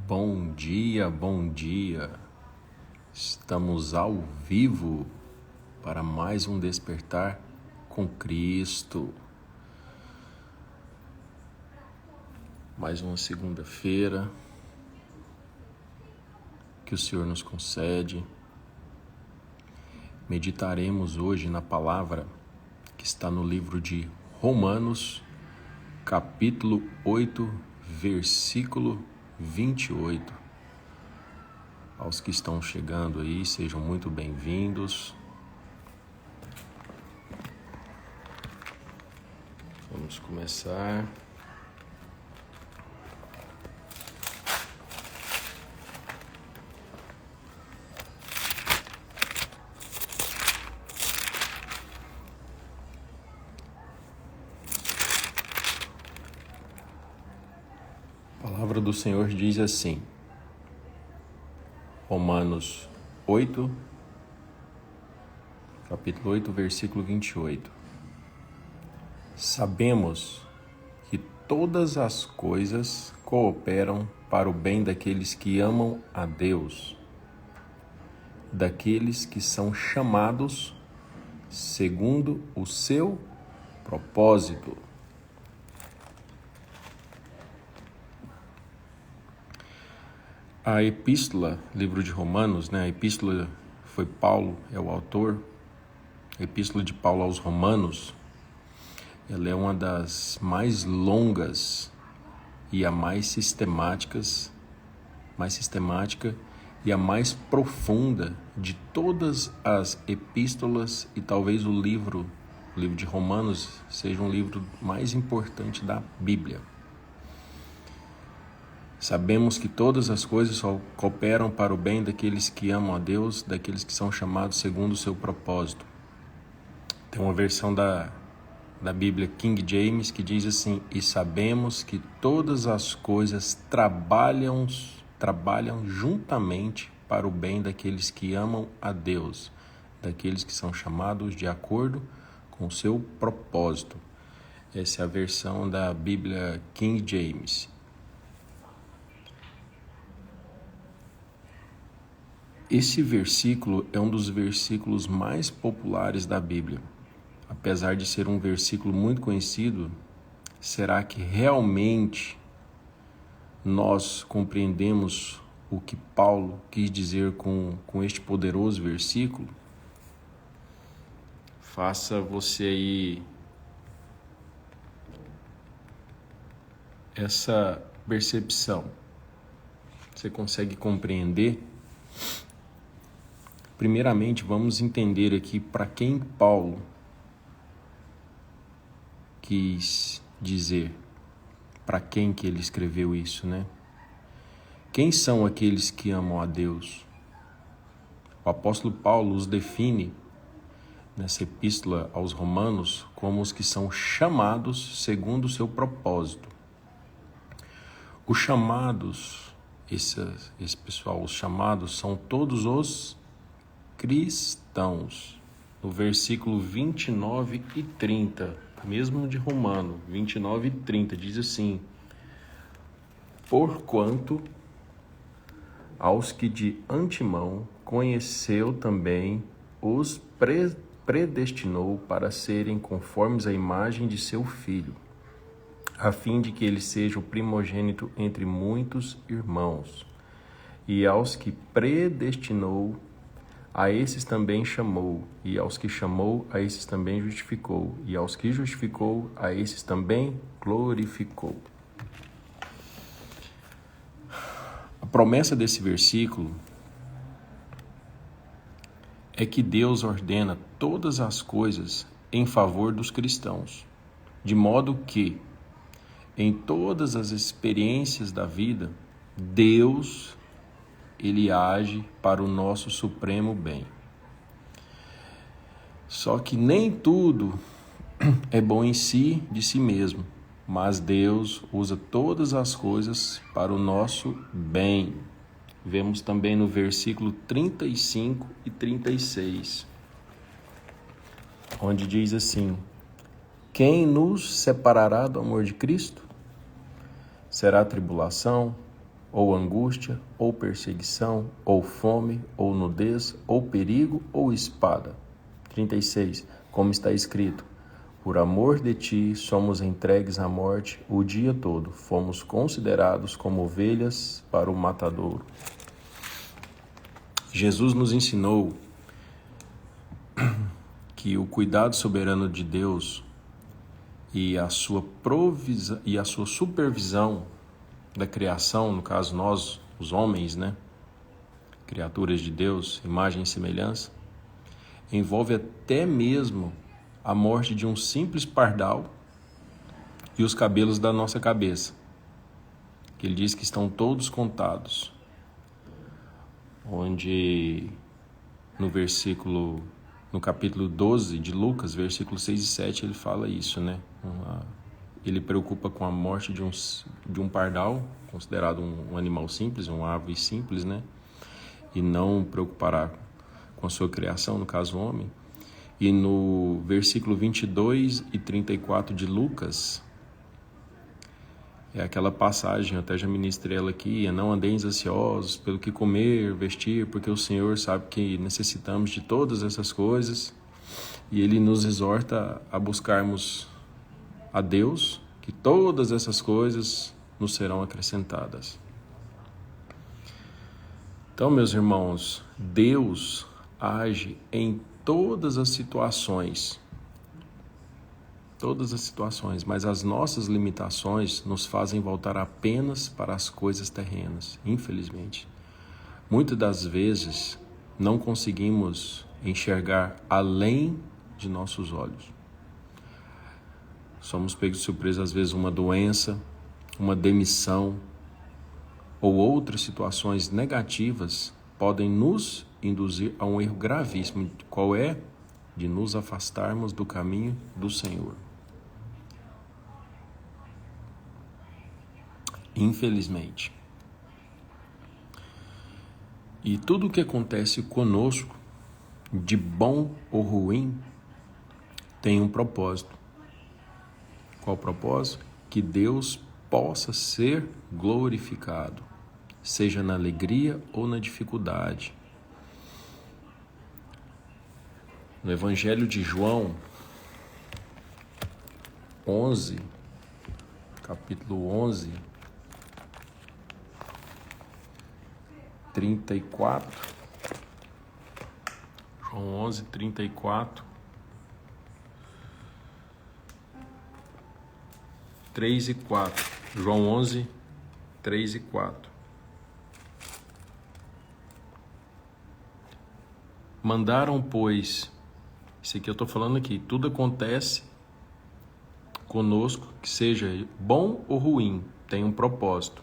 Bom dia, bom dia. Estamos ao vivo para mais um Despertar com Cristo. Mais uma segunda-feira que o Senhor nos concede. Meditaremos hoje na palavra que está no livro de Romanos, capítulo 8, versículo 28. Aos que estão chegando aí, sejam muito bem-vindos. Vamos começar. A palavra do Senhor diz assim, Romanos 8, capítulo 8, versículo 28. Sabemos que todas as coisas cooperam para o bem daqueles que amam a Deus, daqueles que são chamados segundo o seu propósito. A epístola, livro de Romanos, a epístola foi Paulo, é o autor. A epístola de Paulo aos Romanos, ela é uma das mais longas e a mais sistemática e a mais profunda de todas as epístolas, e talvez o livro de Romanos seja um livro mais importante da Bíblia. Sabemos que todas as coisas cooperam para o bem daqueles que amam a Deus, daqueles que são chamados segundo o seu propósito. Tem uma versão da Bíblia King James que diz assim: e sabemos que todas as coisas trabalham juntamente para o bem daqueles que amam a Deus, daqueles que são chamados de acordo com o seu propósito. Essa é a versão da Bíblia King James. Esse versículo é um dos versículos mais populares da Bíblia. Apesar de ser um versículo muito conhecido, será que realmente nós compreendemos o que Paulo quis dizer com este poderoso versículo? Faça você aí essa percepção. Você consegue compreender? Primeiramente, vamos entender aqui para quem Paulo quis dizer, para quem que ele escreveu isso, Quem são aqueles que amam a Deus? O apóstolo Paulo os define nessa epístola aos Romanos como os que são chamados segundo o seu propósito. Os chamados, esse pessoal, os chamados são todos os cristãos. No versículo 29 e 30, mesmo de Romano, 29 e 30, diz assim: porquanto aos que de antemão conheceu também os predestinou para serem conformes à imagem de seu Filho, a fim de que ele seja o primogênito entre muitos irmãos. E aos que predestinou, a esses também chamou, e aos que chamou, a esses também justificou, e aos que justificou, a esses também glorificou. A promessa desse versículo é que Deus ordena todas as coisas em favor dos cristãos, de modo que, em todas as experiências da vida, Deus ele age para o nosso supremo bem. Só que nem tudo é bom em si, de si mesmo, mas Deus usa todas as coisas para o nosso bem. Vemos também no versículo 35 e 36, onde diz assim: quem nos separará do amor de Cristo? Será tribulação, ou angústia, ou perseguição, ou fome, ou nudez, ou perigo, ou espada. 36. Como está escrito: por amor de ti somos entregues à morte o dia todo, fomos considerados como ovelhas para o matadouro. Jesus nos ensinou que o cuidado soberano de Deus e a sua supervisão da criação, no caso nós, os homens, criaturas de Deus, imagem e semelhança, envolve até mesmo a morte de um simples pardal e os cabelos da nossa cabeça, que ele diz que estão todos contados, onde no capítulo 12 de Lucas, versículos 6 e 7, ele fala isso, Ele preocupa com a morte de um pardal, considerado um animal simples, uma ave simples, e não preocupará com a sua criação, no caso o homem. E no versículo 22 e 34 de Lucas, é aquela passagem, eu até já ministrei ela aqui: não andeis ansiosos pelo que comer, vestir, porque o Senhor sabe que necessitamos de todas essas coisas. E Ele nos exorta a buscarmos a Deus, que todas essas coisas nos serão acrescentadas. Então, meus irmãos, Deus age em todas as situações, mas as nossas limitações nos fazem voltar apenas para as coisas terrenas, infelizmente. Muitas das vezes não conseguimos enxergar além de nossos olhos. Somos pegos de surpresa, às vezes, uma doença, uma demissão ou outras situações negativas podem nos induzir a um erro gravíssimo. Qual é? De nos afastarmos do caminho do Senhor. Infelizmente. E tudo o que acontece conosco, de bom ou ruim, tem um propósito. Qual o propósito? Que Deus possa ser glorificado, seja na alegria ou na dificuldade. No Evangelho de João 11, capítulo 11, 34, João 11, 34, 3 e 4, João 11, 3 e 4. Mandaram, pois, isso aqui eu estou falando aqui, tudo acontece conosco, que seja bom ou ruim, tem um propósito,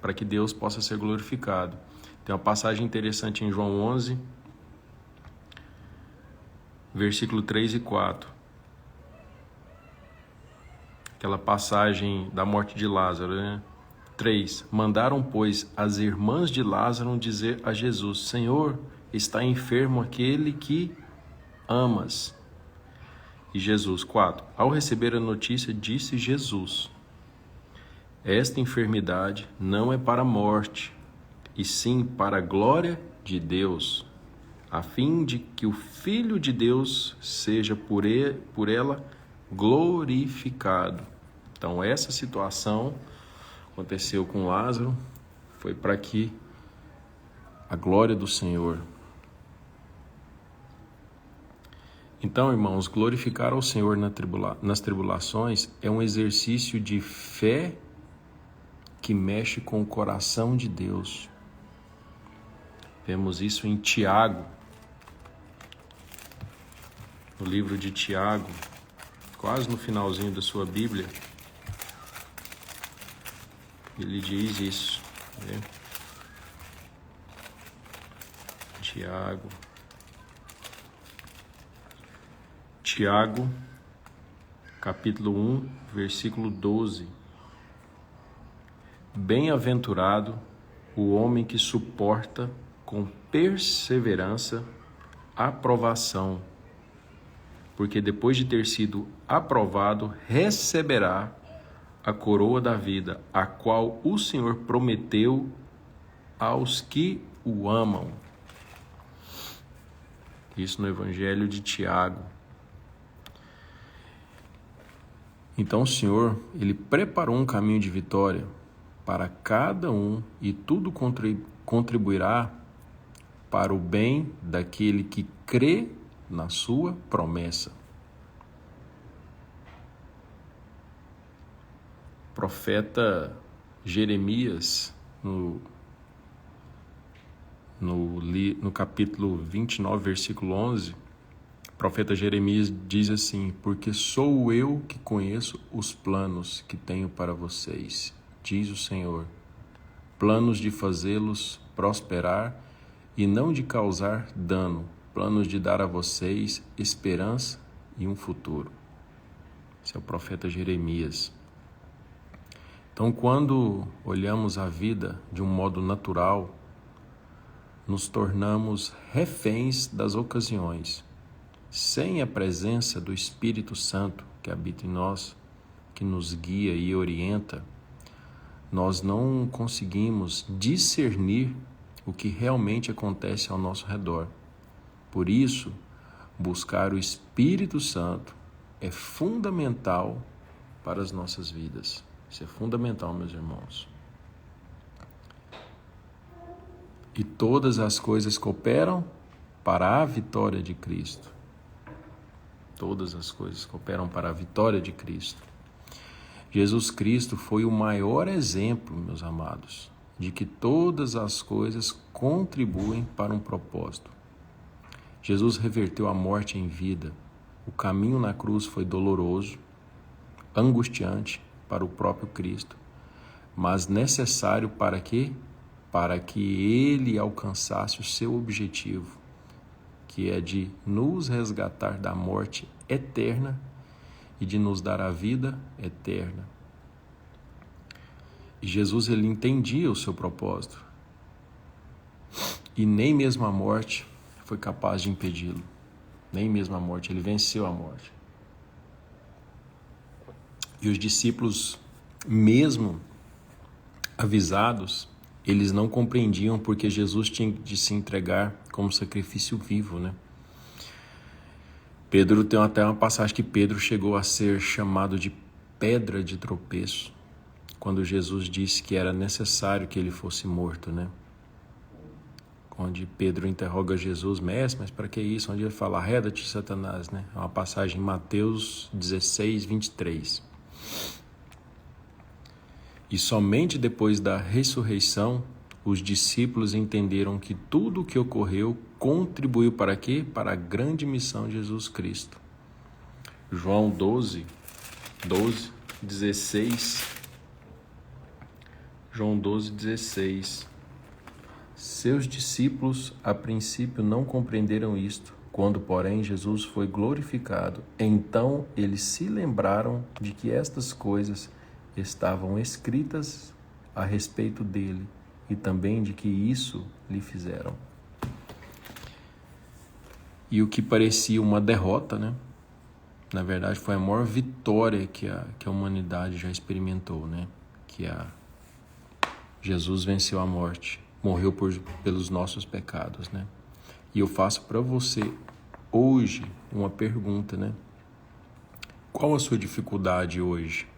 para que Deus possa ser glorificado. Tem uma passagem interessante em João 11, versículo 3 e 4. Aquela passagem da morte de Lázaro, 3. Mandaram, pois, as irmãs de Lázaro dizer a Jesus: Senhor, está enfermo aquele que amas. E Jesus, 4. Ao receber a notícia, disse Jesus: esta enfermidade não é para a morte, e sim para a glória de Deus, a fim de que o Filho de Deus seja por ela glorificado. Então, essa situação aconteceu com Lázaro, foi para que a glória do Senhor. Então, irmãos, glorificar ao Senhor nas tribulações é um exercício de fé que mexe com o coração de Deus. Vemos isso em Tiago, no livro de Tiago, quase no finalzinho da sua Bíblia. Ele diz isso, Tiago, capítulo 1, versículo 12. Bem-aventurado o homem que suporta com perseverança a provação, porque depois de ter sido aprovado, receberá a coroa da vida, a qual o Senhor prometeu aos que o amam. Isso no Evangelho de Tiago. Então o Senhor, Ele preparou um caminho de vitória para cada um e tudo contribuirá para o bem daquele que crê na sua promessa. O profeta Jeremias, no capítulo 29, versículo 11, o profeta Jeremias diz assim: porque sou eu que conheço os planos que tenho para vocês, diz o Senhor, planos de fazê-los prosperar e não de causar dano, planos de dar a vocês esperança e um futuro. Esse é o profeta Jeremias. Então, quando olhamos a vida de um modo natural, nos tornamos reféns das ocasiões. Sem a presença do Espírito Santo que habita em nós, que nos guia e orienta, nós não conseguimos discernir o que realmente acontece ao nosso redor. Por isso, buscar o Espírito Santo é fundamental para as nossas vidas. Isso é fundamental, meus irmãos. E todas as coisas cooperam para a vitória de Cristo. Todas as coisas cooperam para a vitória de Cristo. Jesus Cristo foi o maior exemplo, meus amados, de que todas as coisas contribuem para um propósito. Jesus reverteu a morte em vida. O caminho na cruz foi doloroso, angustiante para o próprio Cristo, mas necessário para quê? Para que ele alcançasse o seu objetivo, que é de nos resgatar da morte eterna e de nos dar a vida eterna. E Jesus, ele entendia o seu propósito. E nem mesmo a morte foi capaz de impedi-lo. Nem mesmo a morte, ele venceu a morte. E os discípulos, mesmo avisados, eles não compreendiam porque Jesus tinha de se entregar como sacrifício vivo, né? Pedro tem até uma passagem que Pedro chegou a ser chamado de pedra de tropeço, quando Jesus disse que era necessário que ele fosse morto, né? Onde Pedro interroga Jesus: mestre, mas para que isso? Onde ele fala: arreda-te, Satanás, né? É uma passagem em Mateus 16, 23. E somente depois da ressurreição, os discípulos entenderam que tudo o que ocorreu contribuiu para quê? Para a grande missão de Jesus Cristo. João 12, 16. João 12, 16. Seus discípulos, a princípio, não compreenderam isto. Quando, porém, Jesus foi glorificado, então eles se lembraram de que estas coisas estavam escritas a respeito dele e também de que isso lhe fizeram. E o que parecia uma derrota, né? Na verdade, foi a maior vitória que a humanidade já experimentou, né? Jesus venceu a morte, morreu pelos nossos pecados, né? E eu faço para você hoje uma pergunta, né? Qual a sua dificuldade hoje?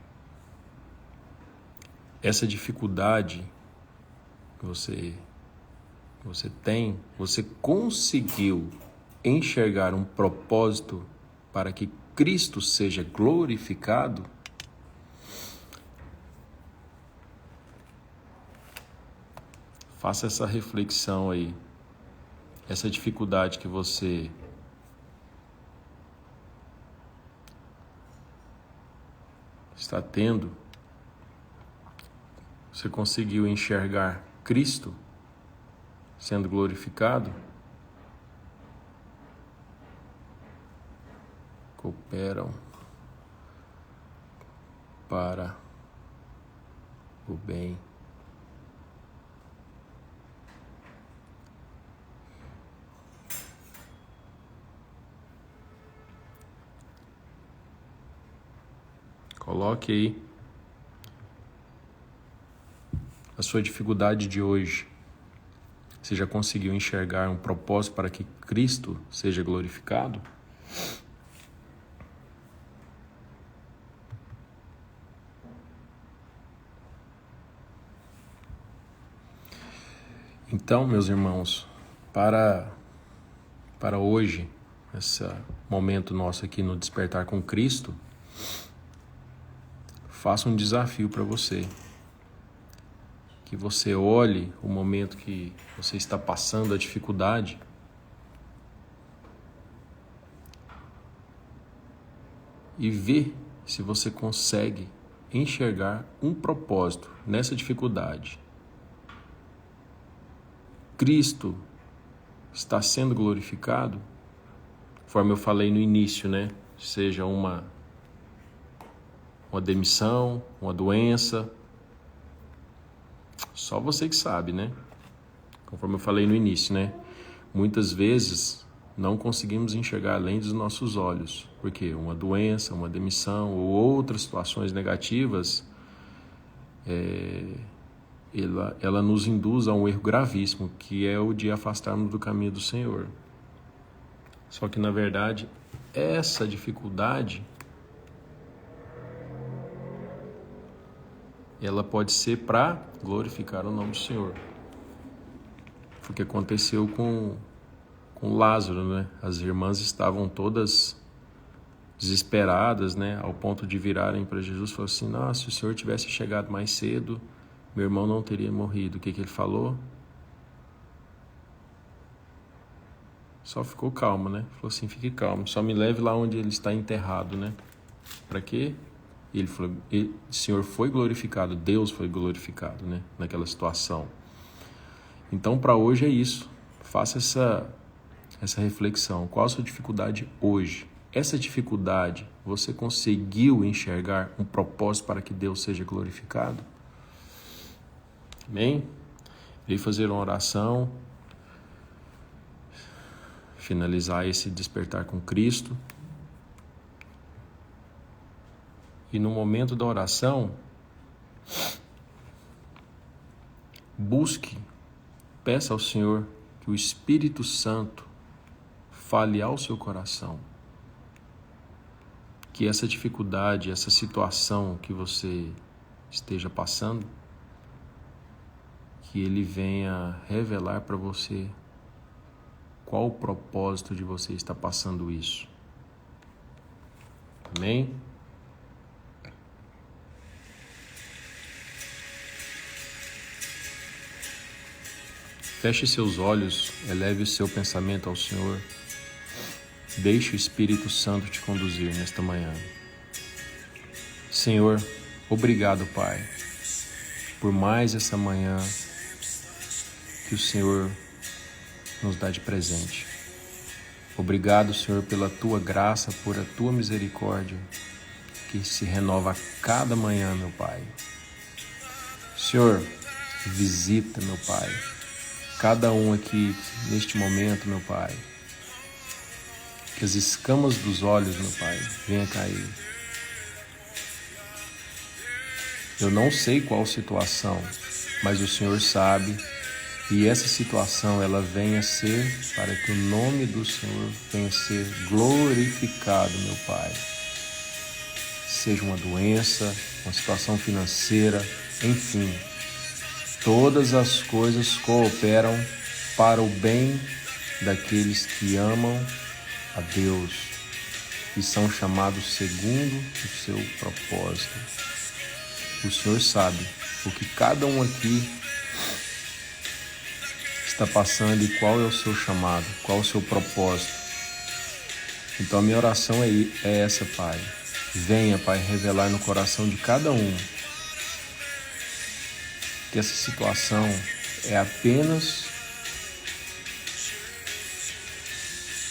Essa dificuldade que você tem, você conseguiu enxergar um propósito para que Cristo seja glorificado? Faça essa reflexão aí. Essa dificuldade que você está tendo, você conseguiu enxergar Cristo sendo glorificado? Cooperam para o bem. Coloque aí a sua dificuldade de hoje. Você já conseguiu enxergar um propósito para que Cristo seja glorificado? Então, meus irmãos, para hoje, esse momento nosso aqui no Despertar com Cristo, faça um desafio para você. Que você olhe o momento que você está passando, a dificuldade, e vê se você consegue enxergar um propósito nessa dificuldade. Cristo está sendo glorificado, conforme eu falei no início, né? Seja uma demissão, uma doença, só você que sabe, né? Conforme eu falei no início, né? Muitas vezes não conseguimos enxergar além dos nossos olhos, porque uma doença, uma demissão ou outras situações negativas, ela nos induz a um erro gravíssimo, que é o de afastarmos do caminho do Senhor. Só que, na verdade, essa dificuldade, ela pode ser para glorificar o nome do Senhor. Foi o que aconteceu com Lázaro, né? As irmãs estavam todas desesperadas, né? Ao ponto de virarem para Jesus e falar assim: nossa, se o Senhor tivesse chegado mais cedo, meu irmão não teria morrido. O que ele falou? Só ficou calmo, né? Falou assim: fique calmo, só me leve lá onde ele está enterrado, né? Para quê? Ele falou: o Senhor foi glorificado, Deus foi glorificado, né? Naquela situação. Então, para hoje é isso. Faça essa reflexão. Qual a sua dificuldade hoje? Essa dificuldade, você conseguiu enxergar um propósito para que Deus seja glorificado? Amém? Irei fazer uma oração, finalizar esse despertar com Cristo. E no momento da oração, peça ao Senhor que o Espírito Santo fale ao seu coração. Que essa dificuldade, essa situação que você esteja passando, que Ele venha revelar para você qual o propósito de você estar passando isso. Amém? Feche seus olhos, eleve o seu pensamento ao Senhor. Deixe o Espírito Santo te conduzir nesta manhã. Senhor, obrigado, Pai, por mais essa manhã que o Senhor nos dá de presente. Obrigado, Senhor, pela Tua graça, por a Tua misericórdia, que se renova a cada manhã, meu Pai. Senhor, visita, meu Pai, cada um aqui neste momento, meu Pai. Que as escamas dos olhos, meu Pai, venham cair. Eu não sei qual situação, mas o Senhor sabe. E essa situação, ela venha ser para que o nome do Senhor venha ser glorificado, meu Pai. Seja uma doença, uma situação financeira, enfim. Todas as coisas cooperam para o bem daqueles que amam a Deus e são chamados segundo o seu propósito. O Senhor sabe o que cada um aqui está passando e qual é o seu chamado, qual é o seu propósito. Então a minha oração é essa, Pai. Venha, Pai, revelar no coração de cada um que essa situação é apenas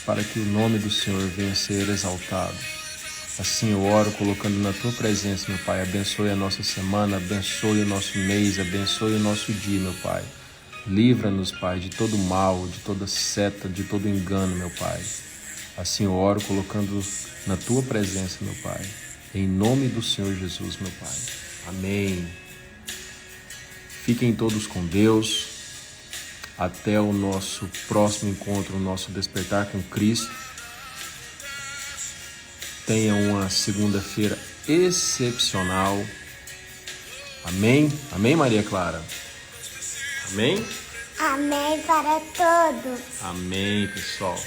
para que o nome do Senhor venha a ser exaltado. Assim eu oro colocando na Tua presença, meu Pai. Abençoe a nossa semana, abençoe o nosso mês, abençoe o nosso dia, meu Pai. Livra-nos, Pai, de todo mal, de toda seta, de todo engano, meu Pai. Assim eu oro colocando na Tua presença, meu Pai. Em nome do Senhor Jesus, meu Pai. Amém. Fiquem todos com Deus. Até o nosso próximo encontro, o nosso Despertar com Cristo. Tenha uma segunda-feira excepcional. Amém? Amém, Maria Clara? Amém? Amém para todos. Amém, pessoal.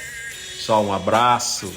Pessoal, um abraço.